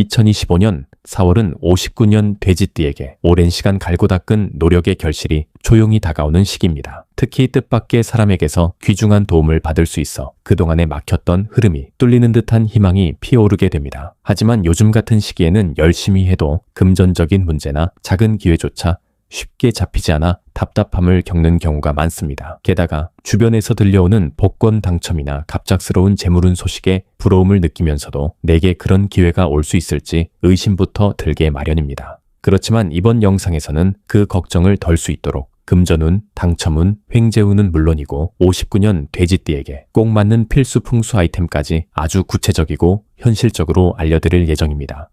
2025년 4월은 59년 돼지띠에게 오랜 시간 갈고 닦은 노력의 결실이 조용히 다가오는 시기입니다. 특히 뜻밖의 사람에게서 귀중한 도움을 받을 수 있어 그동안에 막혔던 흐름이 뚫리는 듯한 희망이 피어오르게 됩니다. 하지만 요즘 같은 시기에는 열심히 해도 금전적인 문제나 작은 기회조차 쉽게 잡히지 않아 답답함을 겪는 경우가 많습니다. 게다가 주변에서 들려오는 복권 당첨이나 갑작스러운 재물운 소식에 부러움을 느끼면서도 내게 그런 기회가 올 수 있을지 의심부터 들게 마련입니다. 그렇지만 이번 영상에서는 그 걱정을 덜 수 있도록 금전운, 당첨운, 횡재운은 물론이고 59년 돼지띠에게 꼭 맞는 필수 풍수 아이템까지 아주 구체적이고 현실적으로 알려드릴 예정입니다.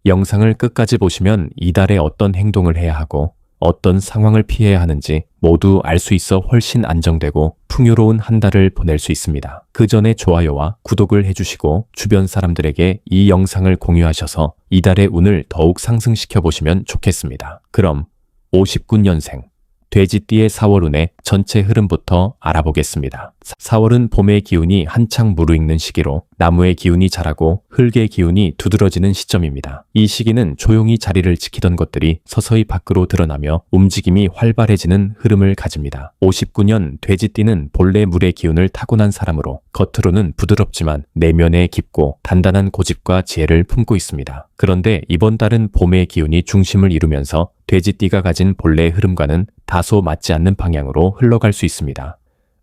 영상을 끝까지 보시면 이달에 어떤 행동을 해야 하고 어떤 상황을 피해야 하는지 모두 알 수 있어 훨씬 안정되고 풍요로운 한 달을 보낼 수 있습니다. 그 전에 좋아요와 구독을 해주시고 주변 사람들에게 이 영상을 공유하셔서 이달의 운을 더욱 상승시켜 보시면 좋겠습니다. 그럼 59년생 돼지띠의 4월 운의 전체 흐름부터 알아보겠습니다. 4월은 봄의 기운이 한창 무르익는 시기로 나무의 기운이 자라고 흙의 기운이 두드러지는 시점입니다. 이 시기는 조용히 자리를 지키던 것들이 서서히 밖으로 드러나며 움직임이 활발해지는 흐름을 가집니다. 59년 돼지띠는 본래 물의 기운을 타고난 사람으로 겉으로는 부드럽지만 내면에 깊고 단단한 고집과 지혜를 품고 있습니다. 그런데 이번 달은 봄의 기운이 중심을 이루면서 돼지띠가 가진 본래의 흐름과는 다소 맞지 않는 방향으로 흘러갈 수 있습니다.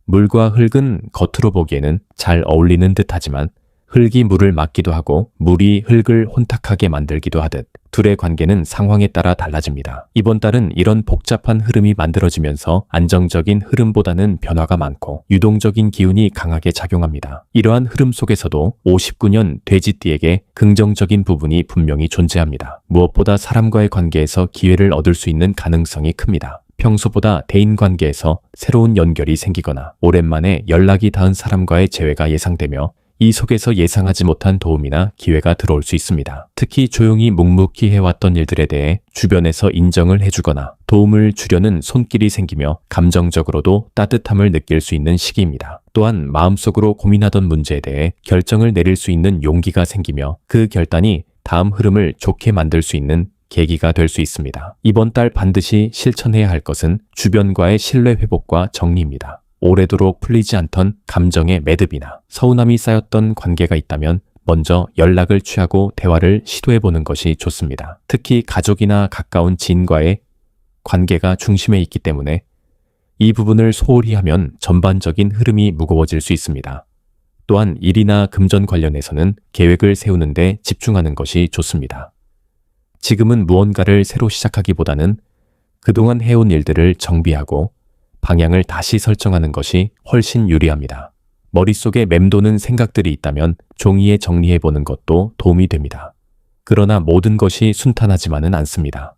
물과 흙은 겉으로 보기에는 잘 어울리는 듯하지만 흙이 물을 막기도 하고 물이 흙을 혼탁하게 만들기도 하듯 둘의 관계는 상황에 따라 달라집니다. 이번 달은 이런 복잡한 흐름이 만들어지면서 안정적인 흐름보다는 변화가 많고 유동적인 기운이 강하게 작용합니다. 이러한 흐름 속에서도 59년 돼지띠에게 긍정적인 부분이 분명히 존재합니다. 무엇보다 사람과의 관계에서 기회를 얻을 수 있는 가능성이 큽니다. 평소보다 대인관계에서 새로운 연결이 생기거나 오랜만에 연락이 닿은 사람과의 재회가 예상되며 이 속에서 예상하지 못한 도움이나 기회가 들어올 수 있습니다. 특히 조용히 묵묵히 해왔던 일들에 대해 주변에서 인정을 해주거나 도움을 주려는 손길이 생기며 감정적으로도 따뜻함을 느낄 수 있는 시기입니다. 또한 마음속으로 고민하던 문제에 대해 결정을 내릴 수 있는 용기가 생기며 그 결단이 다음 흐름을 좋게 만들 수 있는 계기가 될 수 있습니다. 이번 달 반드시 실천해야 할 것은 주변과의 신뢰 회복과 정리입니다. 오래도록 풀리지 않던 감정의 매듭이나 서운함이 쌓였던 관계가 있다면 먼저 연락을 취하고 대화를 시도해보는 것이 좋습니다. 특히 가족이나 가까운 지인과의 관계가 중심에 있기 때문에 이 부분을 소홀히 하면 전반적인 흐름이 무거워질 수 있습니다. 또한 일이나 금전 관련해서는 계획을 세우는 데 집중하는 것이 좋습니다. 지금은 무언가를 새로 시작하기보다는 그동안 해온 일들을 정비하고 방향을 다시 설정하는 것이 훨씬 유리합니다. 머릿속에 맴도는 생각들이 있다면 종이에 정리해보는 것도 도움이 됩니다. 그러나 모든 것이 순탄하지만은 않습니다.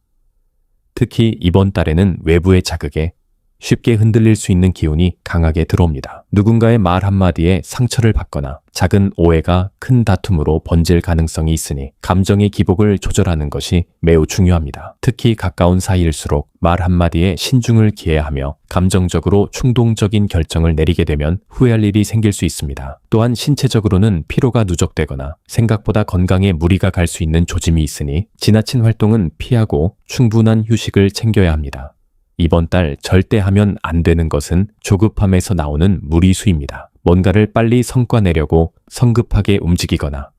특히 이번 달에는 외부의 자극에 쉽게 흔들릴 수 있는 기운이 강하게 들어옵니다. 누군가의 말 한마디에 상처를 받거나 작은 오해가 큰 다툼으로 번질 가능성이 있으니 감정의 기복을 조절하는 것이 매우 중요합니다. 특히 가까운 사이일수록 말 한마디에 신중을 기해야 하며 감정적으로 충동적인 결정을 내리게 되면 후회할 일이 생길 수 있습니다. 또한 신체적으로는 피로가 누적되거나 생각보다 건강에 무리가 갈 수 있는 조짐이 있으니 지나친 활동은 피하고 충분한 휴식을 챙겨야 합니다. 이번 달 절대 하면 안 되는 것은 조급함에서 나오는 무리수입니다. 뭔가를 빨리 성과 내려고 성급하게 움직이거나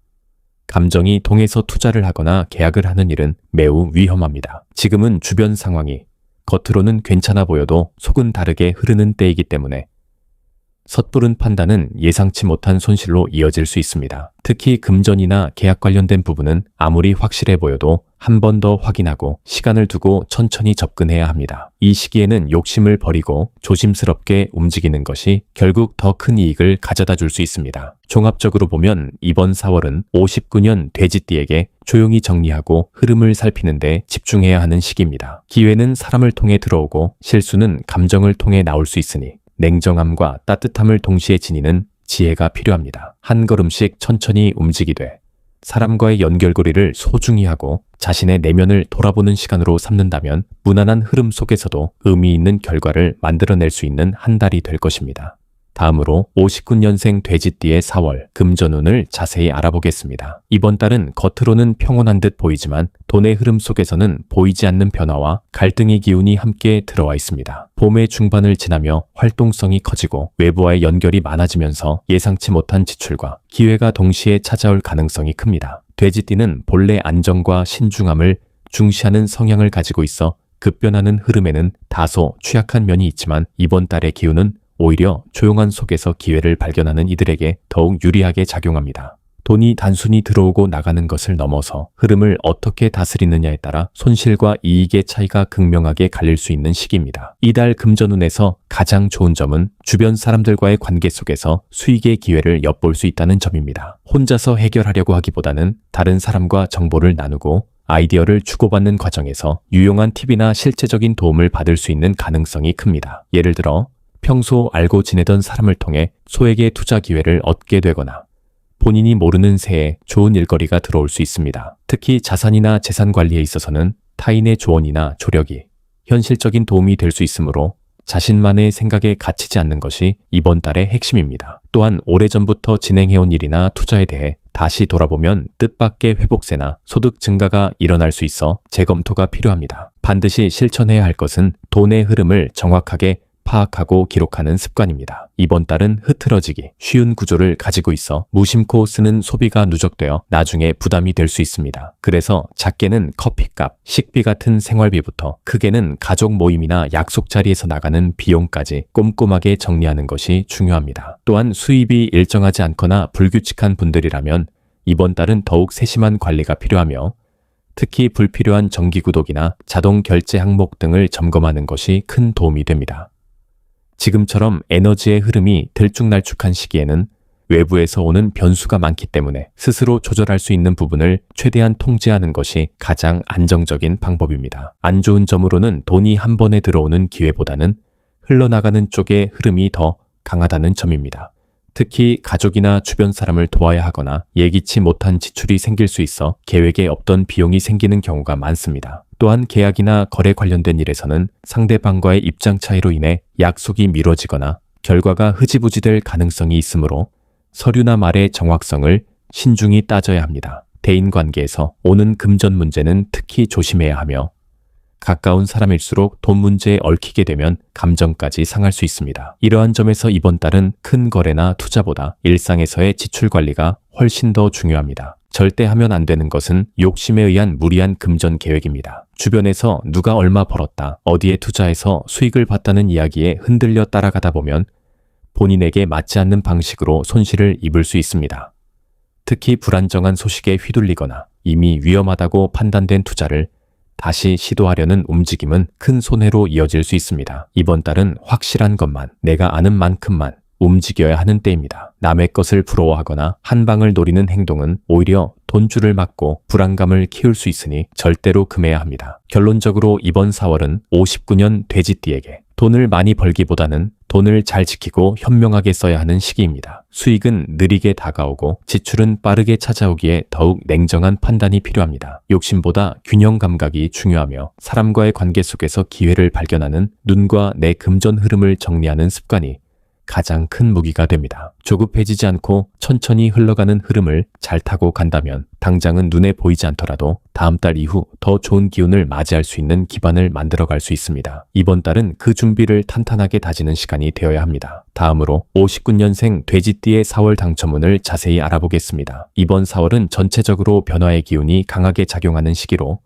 감정이 동해서 투자를 하거나 계약을 하는 일은 매우 위험합니다. 지금은 주변 상황이 겉으로는 괜찮아 보여도 속은 다르게 흐르는 때이기 때문에 섣부른 판단은 예상치 못한 손실로 이어질 수 있습니다. 특히 금전이나 계약 관련된 부분은 아무리 확실해 보여도 한 번 더 확인하고 시간을 두고 천천히 접근해야 합니다. 이 시기에는 욕심을 버리고 조심스럽게 움직이는 것이 결국 더 큰 이익을 가져다 줄 수 있습니다. 종합적으로 보면 이번 4월은 59년 돼지띠에게 조용히 정리하고 흐름을 살피는 데 집중해야 하는 시기입니다. 기회는 사람을 통해 들어오고 실수는 감정을 통해 나올 수 있으니 냉정함과 따뜻함을 동시에 지니는 지혜가 필요합니다. 한 걸음씩 천천히 움직이되 사람과의 연결고리를 소중히 하고 자신의 내면을 돌아보는 시간으로 삼는다면 무난한 흐름 속에서도 의미 있는 결과를 만들어낼 수 있는 한 달이 될 것입니다. 다음으로 59년생 돼지띠의 4월 금전운을 자세히 알아보겠습니다. 이번 달은 겉으로는 평온한 듯 보이지만 돈의 흐름 속에서는 보이지 않는 변화와 갈등의 기운이 함께 들어와 있습니다. 봄의 중반을 지나며 활동성이 커지고 외부와의 연결이 많아지면서 예상치 못한 지출과 기회가 동시에 찾아올 가능성이 큽니다. 돼지띠는 본래 안정과 신중함을 중시하는 성향을 가지고 있어 급변하는 흐름에는 다소 취약한 면이 있지만 이번 달의 기운은 오히려 조용한 속에서 기회를 발견하는 이들에게 더욱 유리하게 작용합니다. 돈이 단순히 들어오고 나가는 것을 넘어서 흐름을 어떻게 다스리느냐에 따라 손실과 이익의 차이가 극명하게 갈릴 수 있는 시기입니다. 이달 금전운에서 가장 좋은 점은 주변 사람들과의 관계 속에서 수익의 기회를 엿볼 수 있다는 점입니다. 혼자서 해결하려고 하기보다는 다른 사람과 정보를 나누고 아이디어를 주고받는 과정에서 유용한 팁이나 실제적인 도움을 받을 수 있는 가능성이 큽니다. 예를 들어 평소 알고 지내던 사람을 통해 소액의 투자 기회를 얻게 되거나 본인이 모르는 새에 좋은 일거리가 들어올 수 있습니다. 특히 자산이나 재산 관리에 있어서는 타인의 조언이나 조력이 현실적인 도움이 될 수 있으므로 자신만의 생각에 갇히지 않는 것이 이번 달의 핵심입니다. 또한 오래전부터 진행해온 일이나 투자에 대해 다시 돌아보면 뜻밖의 회복세나 소득 증가가 일어날 수 있어 재검토가 필요합니다. 반드시 실천해야 할 것은 돈의 흐름을 정확하게 파악하고 기록하는 습관입니다. 이번 달은 흐트러지기 쉬운 구조를 가지고 있어 무심코 쓰는 소비가 누적되어 나중에 부담이 될 수 있습니다. 그래서 작게는 커피값, 식비 같은 생활비부터 크게는 가족 모임이나 약속 자리에서 나가는 비용까지 꼼꼼하게 정리하는 것이 중요합니다. 또한 수입이 일정하지 않거나 불규칙한 분들이라면 이번 달은 더욱 세심한 관리가 필요하며 특히 불필요한 정기구독이나 자동 결제 항목 등을 점검하는 것이 큰 도움이 됩니다. 지금처럼 에너지의 흐름이 들쭉날쭉한 시기에는 외부에서 오는 변수가 많기 때문에 스스로 조절할 수 있는 부분을 최대한 통제하는 것이 가장 안정적인 방법입니다. 안 좋은 점으로는 돈이 한 번에 들어오는 기회보다는 흘러나가는 쪽의 흐름이 더 강하다는 점입니다. 특히 가족이나 주변 사람을 도와야 하거나 예기치 못한 지출이 생길 수 있어 계획에 없던 비용이 생기는 경우가 많습니다. 또한 계약이나 거래 관련된 일에서는 상대방과의 입장 차이로 인해 약속이 미뤄지거나 결과가 흐지부지 될 가능성이 있으므로 서류나 말의 정확성을 신중히 따져야 합니다. 대인관계에서 오는 금전 문제는 특히 조심해야 하며 가까운 사람일수록 돈 문제에 얽히게 되면 감정까지 상할 수 있습니다. 이러한 점에서 이번 달은 큰 거래나 투자보다 일상에서의 지출 관리가 훨씬 더 중요합니다. 절대 하면 안 되는 것은 욕심에 의한 무리한 금전 계획입니다. 주변에서 누가 얼마 벌었다, 어디에 투자해서 수익을 봤다는 이야기에 흔들려 따라가다 보면 본인에게 맞지 않는 방식으로 손실을 입을 수 있습니다. 특히 불안정한 소식에 휘둘리거나 이미 위험하다고 판단된 투자를 다시 시도하려는 움직임은 큰 손해로 이어질 수 있습니다. 이번 달은 확실한 것만, 내가 아는 만큼만 움직여야 하는 때입니다. 남의 것을 부러워하거나 한 방을 노리는 행동은 오히려 돈줄을 막고 불안감을 키울 수 있으니 절대로 금해야 합니다. 결론적으로 이번 4월은 59년 돼지띠에게 돈을 많이 벌기보다는 돈을 잘 지키고 현명하게 써야 하는 시기입니다. 수익은 느리게 다가오고 지출은 빠르게 찾아오기에 더욱 냉정한 판단이 필요합니다. 욕심보다 균형 감각이 중요하며 사람과의 관계 속에서 기회를 발견하는 눈과 내 금전 흐름을 정리하는 습관이 가장 큰 무기가 됩니다. 조급해지지 않고 천천히 흘러가는 흐름을 잘 타고 간다면 당장은 눈에 보이지 않더라도 다음 달 이후 더 좋은 기운을 맞이할 수 있는 기반을 만들어갈 수 있습니다. 이번 달은 그 준비를 탄탄하게 다지는 시간이 되어야 합니다. 다음으로 59년생 돼지띠의 4월 당첨운을 자세히 알아보겠습니다. 이번 4월은 전체적으로 변화의 기운이 강하게 작용하는 시기로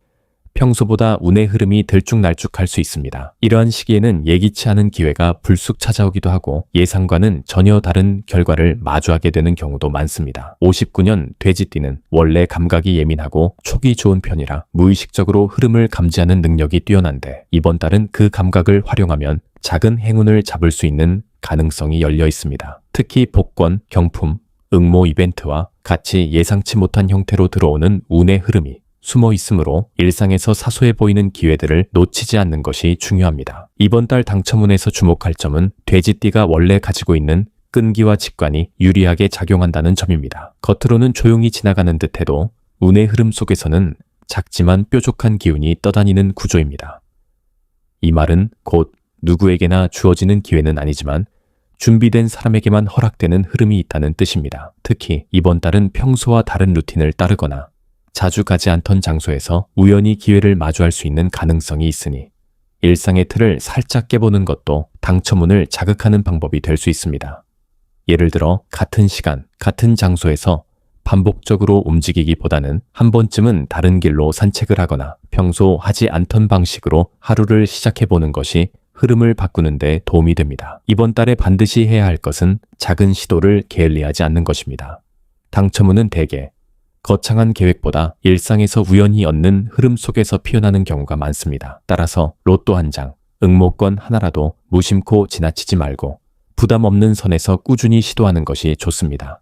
평소보다 운의 흐름이 들쭉날쭉할 수 있습니다. 이러한 시기에는 예기치 않은 기회가 불쑥 찾아오기도 하고 예상과는 전혀 다른 결과를 마주하게 되는 경우도 많습니다. 59년 돼지띠는 원래 감각이 예민하고 촉이 좋은 편이라 무의식적으로 흐름을 감지하는 능력이 뛰어난데 이번 달은 그 감각을 활용하면 작은 행운을 잡을 수 있는 가능성이 열려 있습니다. 특히 복권, 경품, 응모 이벤트와 같이 예상치 못한 형태로 들어오는 운의 흐름이 숨어 있으므로 일상에서 사소해 보이는 기회들을 놓치지 않는 것이 중요합니다. 이번 달 당첨운에서 주목할 점은 돼지띠가 원래 가지고 있는 끈기와 직관이 유리하게 작용한다는 점입니다. 겉으로는 조용히 지나가는 듯해도 운의 흐름 속에서는 작지만 뾰족한 기운이 떠다니는 구조입니다. 이 말은 곧 누구에게나 주어지는 기회는 아니지만 준비된 사람에게만 허락되는 흐름이 있다는 뜻입니다. 특히 이번 달은 평소와 다른 루틴을 따르거나 자주 가지 않던 장소에서 우연히 기회를 마주할 수 있는 가능성이 있으니 일상의 틀을 살짝 깨보는 것도 당첨운을 자극하는 방법이 될 수 있습니다. 예를 들어 같은 시간, 같은 장소에서 반복적으로 움직이기보다는 한 번쯤은 다른 길로 산책을 하거나 평소 하지 않던 방식으로 하루를 시작해보는 것이 흐름을 바꾸는 데 도움이 됩니다. 이번 달에 반드시 해야 할 것은 작은 시도를 게을리하지 않는 것입니다. 당첨운은 대개 거창한 계획보다 일상에서 우연히 얻는 흐름 속에서 피어나는 경우가 많습니다. 따라서 로또 한 장, 응모권 하나라도 무심코 지나치지 말고 부담 없는 선에서 꾸준히 시도하는 것이 좋습니다.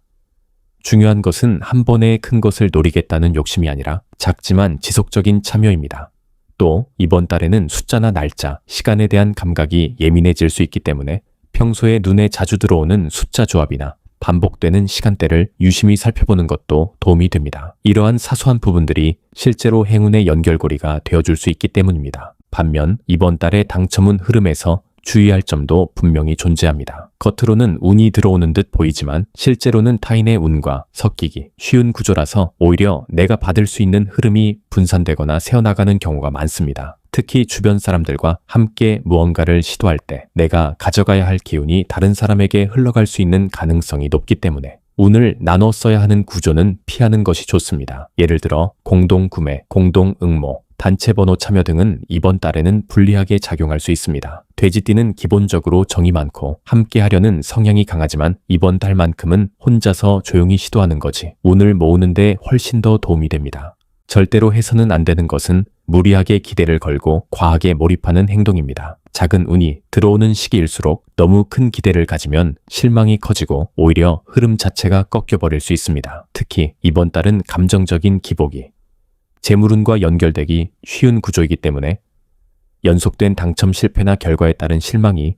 중요한 것은 한 번에 큰 것을 노리겠다는 욕심이 아니라 작지만 지속적인 참여입니다. 또 이번 달에는 숫자나 날짜, 시간에 대한 감각이 예민해질 수 있기 때문에 평소에 눈에 자주 들어오는 숫자 조합이나 반복되는 시간대를 유심히 살펴보는 것도 도움이 됩니다. 이러한 사소한 부분들이 실제로 행운의 연결고리가 되어줄 수 있기 때문입니다. 반면 이번 달의 당첨운 흐름에서 주의할 점도 분명히 존재합니다. 겉으로는 운이 들어오는 듯 보이지만 실제로는 타인의 운과 섞이기 쉬운 구조라서 오히려 내가 받을 수 있는 흐름이 분산되거나 새어나가는 경우가 많습니다. 특히 주변 사람들과 함께 무언가를 시도할 때 내가 가져가야 할 기운이 다른 사람에게 흘러갈 수 있는 가능성이 높기 때문에 운을 나눠 써야 하는 구조는 피하는 것이 좋습니다. 예를 들어 공동구매, 공동응모, 단체 번호 참여 등은 이번 달에는 불리하게 작용할 수 있습니다. 돼지띠는 기본적으로 정이 많고 함께 하려는 성향이 강하지만 이번 달만큼은 혼자서 조용히 시도하는 것이 운을 모으는 데 훨씬 더 도움이 됩니다. 절대로 해서는 안 되는 것은 무리하게 기대를 걸고 과하게 몰입하는 행동입니다. 작은 운이 들어오는 시기일수록 너무 큰 기대를 가지면 실망이 커지고 오히려 흐름 자체가 꺾여버릴 수 있습니다. 특히 이번 달은 감정적인 기복이 재물운과 연결되기 쉬운 구조이기 때문에 연속된 당첨 실패나 결과에 따른 실망이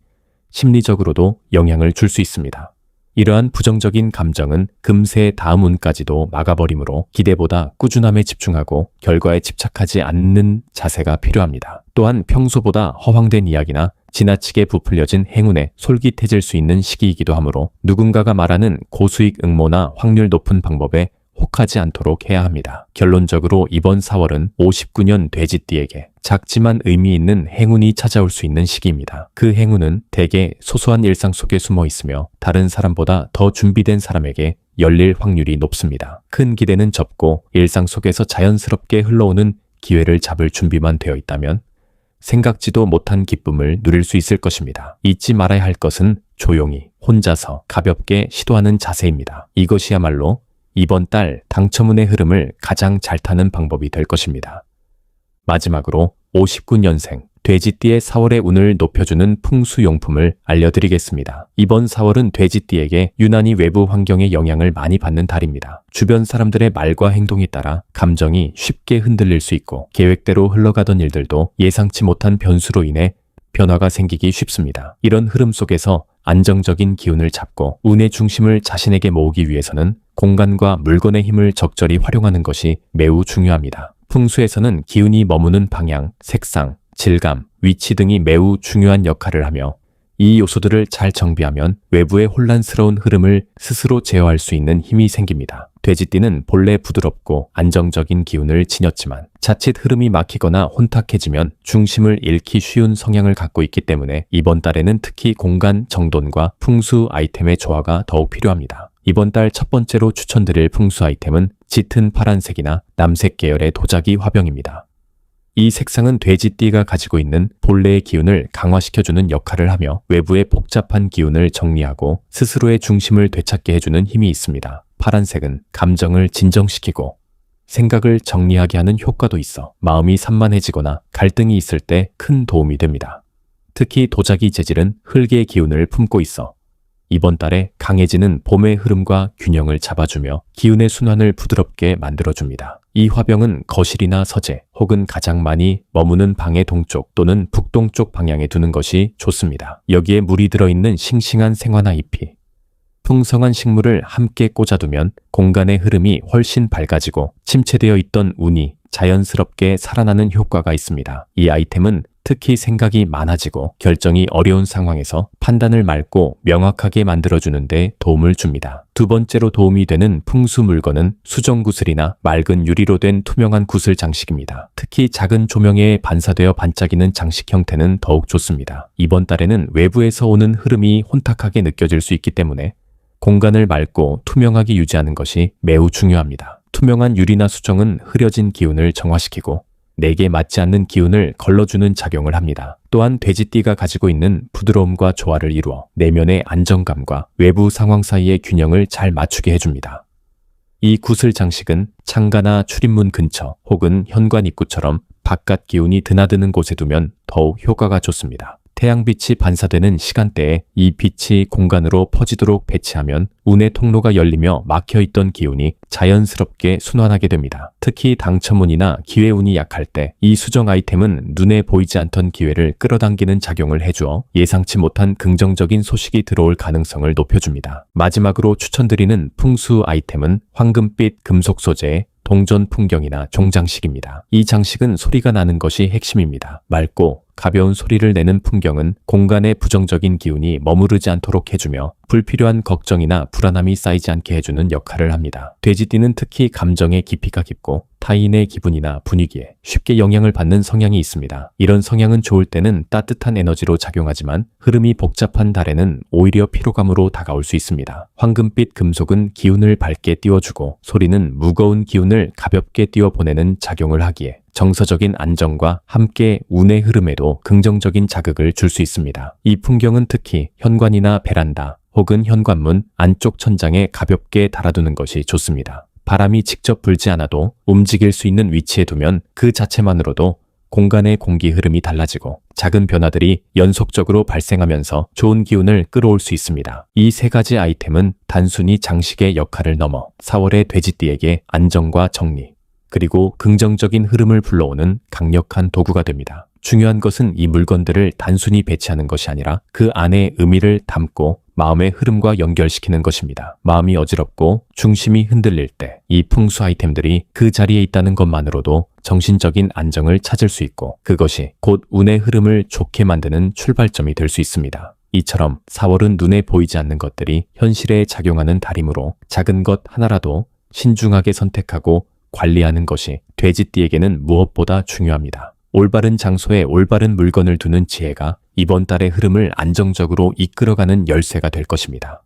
심리적으로도 영향을 줄 수 있습니다. 이러한 부정적인 감정은 금세 다음 운까지도 막아버리므로 기대보다 꾸준함에 집중하고 결과에 집착하지 않는 자세가 필요합니다. 또한 평소보다 허황된 이야기나 지나치게 부풀려진 행운에 솔깃해질 수 있는 시기이기도 하므로 누군가가 말하는 고수익 응모나 확률 높은 방법에 혹하지 않도록 해야 합니다. 결론적으로 이번 4월은 59년 돼지띠에게 작지만 의미 있는 행운이 찾아올 수 있는 시기입니다. 그 행운은 대개 소소한 일상 속에 숨어 있으며 다른 사람보다 더 준비된 사람에게 열릴 확률이 높습니다. 큰 기대는 접고 일상 속에서 자연스럽게 흘러오는 기회를 잡을 준비만 되어 있다면 생각지도 못한 기쁨을 누릴 수 있을 것입니다. 잊지 말아야 할 것은 조용히 혼자서 가볍게 시도하는 자세입니다. 이것이야말로 이번 달 당첨운의 흐름을 가장 잘 타는 방법이 될 것입니다. 마지막으로 59년생 돼지띠의 4월의 운을 높여주는 풍수용품을 알려드리겠습니다. 이번 4월은 돼지띠에게 유난히 외부 환경의 영향을 많이 받는 달입니다. 주변 사람들의 말과 행동에 따라 감정이 쉽게 흔들릴 수 있고 계획대로 흘러가던 일들도 예상치 못한 변수로 인해 변화가 생기기 쉽습니다. 이런 흐름 속에서 안정적인 기운을 잡고 운의 중심을 자신에게 모으기 위해서는 공간과 물건의 힘을 적절히 활용하는 것이 매우 중요합니다. 풍수에서는 기운이 머무는 방향, 색상, 질감, 위치 등이 매우 중요한 역할을 하며 이 요소들을 잘 정비하면 외부의 혼란스러운 흐름을 스스로 제어할 수 있는 힘이 생깁니다. 돼지띠는 본래 부드럽고 안정적인 기운을 지녔지만 자칫 흐름이 막히거나 혼탁해지면 중심을 잃기 쉬운 성향을 갖고 있기 때문에 이번 달에는 특히 공간 정돈과 풍수 아이템의 조화가 더욱 필요합니다. 이번 달 첫 번째로 추천드릴 풍수 아이템은 짙은 파란색이나 남색 계열의 도자기 화병입니다. 이 색상은 돼지띠가 가지고 있는 본래의 기운을 강화시켜주는 역할을 하며 외부의 복잡한 기운을 정리하고 스스로의 중심을 되찾게 해주는 힘이 있습니다. 파란색은 감정을 진정시키고 생각을 정리하게 하는 효과도 있어 마음이 산만해지거나 갈등이 있을 때 큰 도움이 됩니다. 특히 도자기 재질은 흙의 기운을 품고 있어 이번 달에 강해지는 봄의 흐름과 균형을 잡아주며 기운의 순환을 부드럽게 만들어줍니다. 이 화병은 거실이나 서재 혹은 가장 많이 머무는 방의 동쪽 또는 북동쪽 방향에 두는 것이 좋습니다. 여기에 물이 들어있는 싱싱한 생화나 잎이 풍성한 식물을 함께 꽂아두면 공간의 흐름이 훨씬 밝아지고 침체되어 있던 운이 자연스럽게 살아나는 효과가 있습니다. 이 아이템은 특히 생각이 많아지고 결정이 어려운 상황에서 판단을 맑고 명확하게 만들어주는데 도움을 줍니다. 두 번째로 도움이 되는 풍수 물건은 수정 구슬이나 맑은 유리로 된 투명한 구슬 장식입니다. 특히 작은 조명에 반사되어 반짝이는 장식 형태는 더욱 좋습니다. 이번 달에는 외부에서 오는 흐름이 혼탁하게 느껴질 수 있기 때문에 공간을 맑고 투명하게 유지하는 것이 매우 중요합니다. 투명한 유리나 수정은 흐려진 기운을 정화시키고 내게 맞지 않는 기운을 걸러주는 작용을 합니다. 또한 돼지띠가 가지고 있는 부드러움과 조화를 이루어 내면의 안정감과 외부 상황 사이의 균형을 잘 맞추게 해줍니다. 이 구슬 장식은 창가나 출입문 근처 혹은 현관 입구처럼 바깥 기운이 드나드는 곳에 두면 더욱 효과가 좋습니다. 태양빛이 반사되는 시간대에 이 빛이 공간으로 퍼지도록 배치하면 운의 통로가 열리며 막혀있던 기운이 자연스럽게 순환하게 됩니다. 특히 당첨운이나 기회운이 약할 때 이 수정 아이템은 눈에 보이지 않던 기회를 끌어당기는 작용을 해주어 예상치 못한 긍정적인 소식이 들어올 가능성을 높여줍니다. 마지막으로 추천드리는 풍수 아이템은 황금빛 금속 소재의 동전 풍경이나 종장식입니다. 이 장식은 소리가 나는 것이 핵심입니다. 맑고 가벼운 소리를 내는 풍경은 공간에 부정적인 기운이 머무르지 않도록 해주며 불필요한 걱정이나 불안함이 쌓이지 않게 해주는 역할을 합니다. 돼지띠는 특히 감정의 깊이가 깊고 타인의 기분이나 분위기에 쉽게 영향을 받는 성향이 있습니다. 이런 성향은 좋을 때는 따뜻한 에너지로 작용하지만 흐름이 복잡한 달에는 오히려 피로감으로 다가올 수 있습니다. 황금빛 금속은 기운을 밝게 띄워주고 소리는 무거운 기운을 가볍게 띄워보내는 작용을 하기에 정서적인 안정과 함께 운의 흐름에도 긍정적인 자극을 줄 수 있습니다. 이 풍경은 특히 현관이나 베란다 혹은 현관문 안쪽 천장에 가볍게 달아두는 것이 좋습니다. 바람이 직접 불지 않아도 움직일 수 있는 위치에 두면 그 자체만으로도 공간의 공기 흐름이 달라지고 작은 변화들이 연속적으로 발생하면서 좋은 기운을 끌어올 수 있습니다. 이 세 가지 아이템은 단순히 장식의 역할을 넘어 4월의 돼지띠에게 안정과 정리, 그리고 긍정적인 흐름을 불러오는 강력한 도구가 됩니다. 중요한 것은 이 물건들을 단순히 배치하는 것이 아니라 그 안에 의미를 담고 마음의 흐름과 연결시키는 것입니다. 마음이 어지럽고 중심이 흔들릴 때 이 풍수 아이템들이 그 자리에 있다는 것만으로도 정신적인 안정을 찾을 수 있고 그것이 곧 운의 흐름을 좋게 만드는 출발점이 될 수 있습니다. 이처럼 4월은 눈에 보이지 않는 것들이 현실에 작용하는 달이므로 작은 것 하나라도 신중하게 선택하고 관리하는 것이 돼지띠에게는 무엇보다 중요합니다. 올바른 장소에 올바른 물건을 두는 지혜가 이번 달의 흐름을 안정적으로 이끌어가는 열쇠가 될 것입니다.